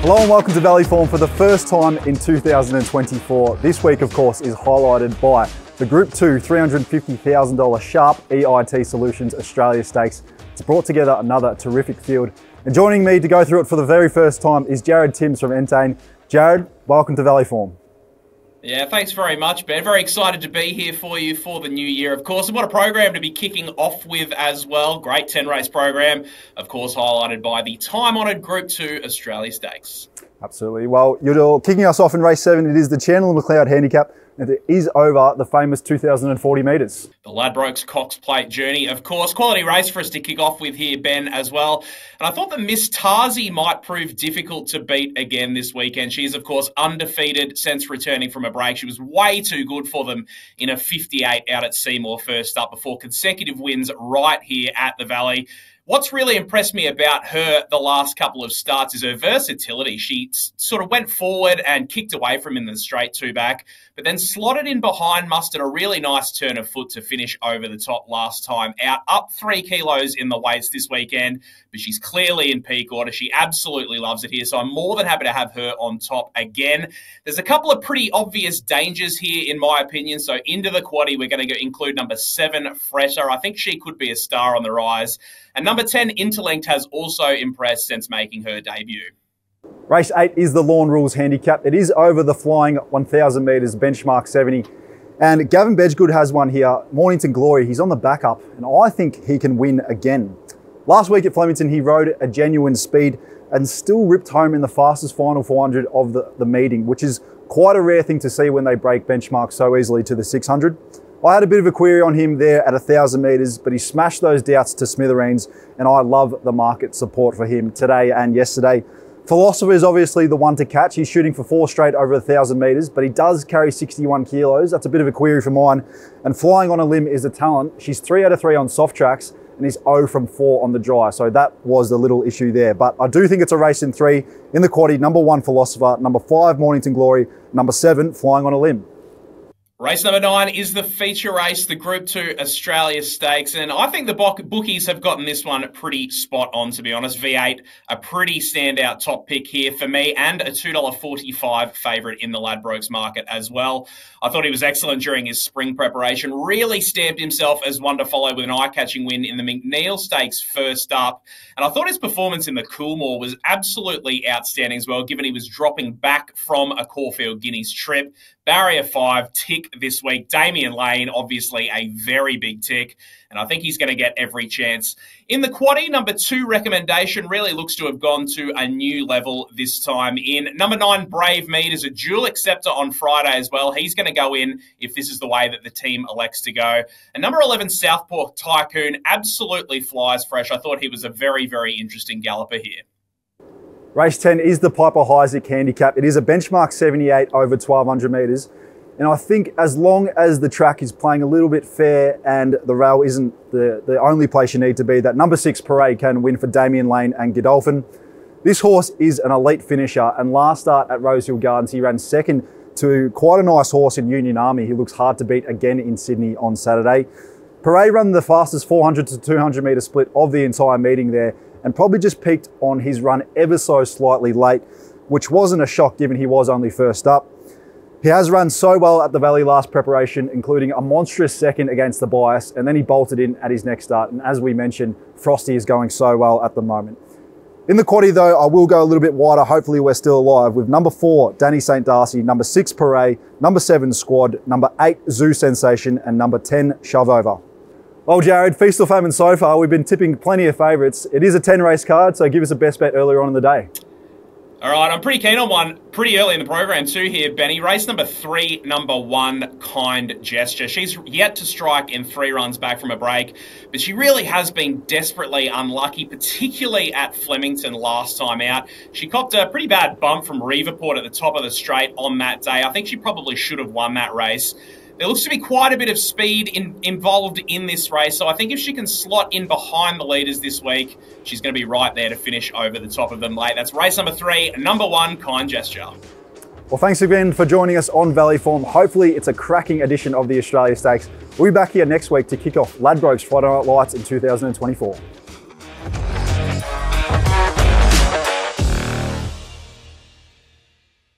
Hello and welcome to Valley Form for the first time in 2024. This week, of course, is highlighted by the Group 2 $350,000 Sharp EIT Solutions Australia Stakes. It's brought together another terrific field. And joining me to go through it for the very first time is Jared Timms from Entain. Jared, welcome to Valley Form. Yeah, thanks very much, Ben. Very excited to be here for you for the new year, of course. And what a program to be kicking off with as well. Great 10-race program, of course, highlighted by the time-honoured Group 2 Australia Stakes. Absolutely. Well, you're kicking us off in race 7. It is the Chandler McLeod Handicap, and it is over the famous 2,040 metres. The Ladbrokes Cox Plate Journey, of course. Quality race for us to kick off with here, Ben, as well. And I thought that Miss Tarzi might prove difficult to beat again this weekend. She is, of course, undefeated since returning from a break. She was way too good for them in a 58 out at Seymour first up before consecutive wins right here at the Valley. What's really impressed me about her the last couple of starts is her versatility. She sort of went forward and kicked away from him in the straight two back, but then slotted in behind, mustered a really nice turn of foot to finish over the top last time out. Up 3 kilos in the weights this weekend, but she's clearly in peak order. She absolutely loves it here, so I'm more than happy to have her on top again. There's a couple of pretty obvious dangers here, in my opinion. So into the quaddie, we're going to include number 7, Fretter. I think she could be a star on the rise. And number 10, Interlinked, has also impressed since making her debut. Race 8 is the Lawn Rules Handicap. It is over the flying 1,000 metres, benchmark 70. And Gavin Bedgood has one here, Mornington Glory. He's on the backup, and I think he can win again. Last week at Flemington, he rode a genuine speed and still ripped home in the fastest final 400 of the meeting, which is quite a rare thing to see when they break benchmarks so easily to the 600. I had a bit of a query on him there at 1,000 metres, but he smashed those doubts to smithereens, and I love the market support for him today and yesterday. Philosopher is obviously the one to catch. He's shooting for 4 straight over 1,000 metres, but he does carry 61 kilos. That's a bit of a query for mine. And Flying on a Limb is a talent. She's 3 out of 3 on soft tracks and is 0 from 4 on the dry. So that was the little issue there. But I do think it's a race in 3 in the quaddie. Number 1, Philosopher. Number 5, Mornington Glory. Number 7, Flying on a Limb. Race number 9 is the feature race, the Group 2 Australia Stakes. And I think the bookies have gotten this one pretty spot on, to be honest. V8, a pretty standout top pick here for me, and a $2.45 favourite in the Ladbrokes market as well. I thought he was excellent during his spring preparation. Really stamped himself as one to follow with an eye-catching win in the McNeil Stakes first up. And I thought his performance in the Coolmore was absolutely outstanding as well, given he was dropping back from a Caulfield Guineas trip. Barrier 5, tick this week. Damian Lane, obviously a very big tick, and I think he's going to get every chance. In the quaddie, number 2 recommendation really looks to have gone to a new level this time in. Number 9, Brave Mead, is a dual acceptor on Friday as well. He's going to go in if this is the way that the team elects to go. And number 11, Southport Tycoon, absolutely flies fresh. I thought he was a very, very interesting galloper here. Race 10 is the Piper Heidsieck Handicap. It is a benchmark 78 over 1,200 metres. And I think as long as the track is playing a little bit fair and the rail isn't the only place you need to be, that number 6 Parade can win for Damian Lane and Godolphin. This horse is an elite finisher, and last start at Rosehill Gardens, he ran second to quite a nice horse in Union Army. He looks hard to beat again in Sydney on Saturday. Parade ran the fastest 400 to 200 metre split of the entire meeting there, and probably just peaked on his run ever so slightly late, which wasn't a shock given he was only first up. He has run so well at the Valley last preparation, including a monstrous second against the Bias, and then he bolted in at his next start. And as we mentioned, Frosty is going so well at the moment. In the quaddie though, I will go a little bit wider. Hopefully we're still alive with number 4, Danny St. Darcy, number 6, Parade, number 7, Squad, number 8, Zoo Sensation, and number 10, Shove Over. Well, Jared, feast or famine so far, we've been tipping plenty of favourites. It is a 10-race card, so give us a best bet earlier on in the day. All right, I'm pretty keen on one pretty early in the program too here, Benny. Race number 3, number 1, Kind Gesture. She's yet to strike in 3 runs back from a break, but she really has been desperately unlucky, particularly at Flemington last time out. She copped a pretty bad bump from Reaverport at the top of the straight on that day. I think she probably should have won that race. There looks to be quite a bit of speed involved in this race, so I think if she can slot in behind the leaders this week, she's going to be right there to finish over the top of them late. That's race number 3, number 1, Kind Gesture. Well, thanks again for joining us on Valley Form. Hopefully it's a cracking edition of the Australia Stakes. We'll be back here next week to kick off Ladbrokes Friday Night Lights in 2024.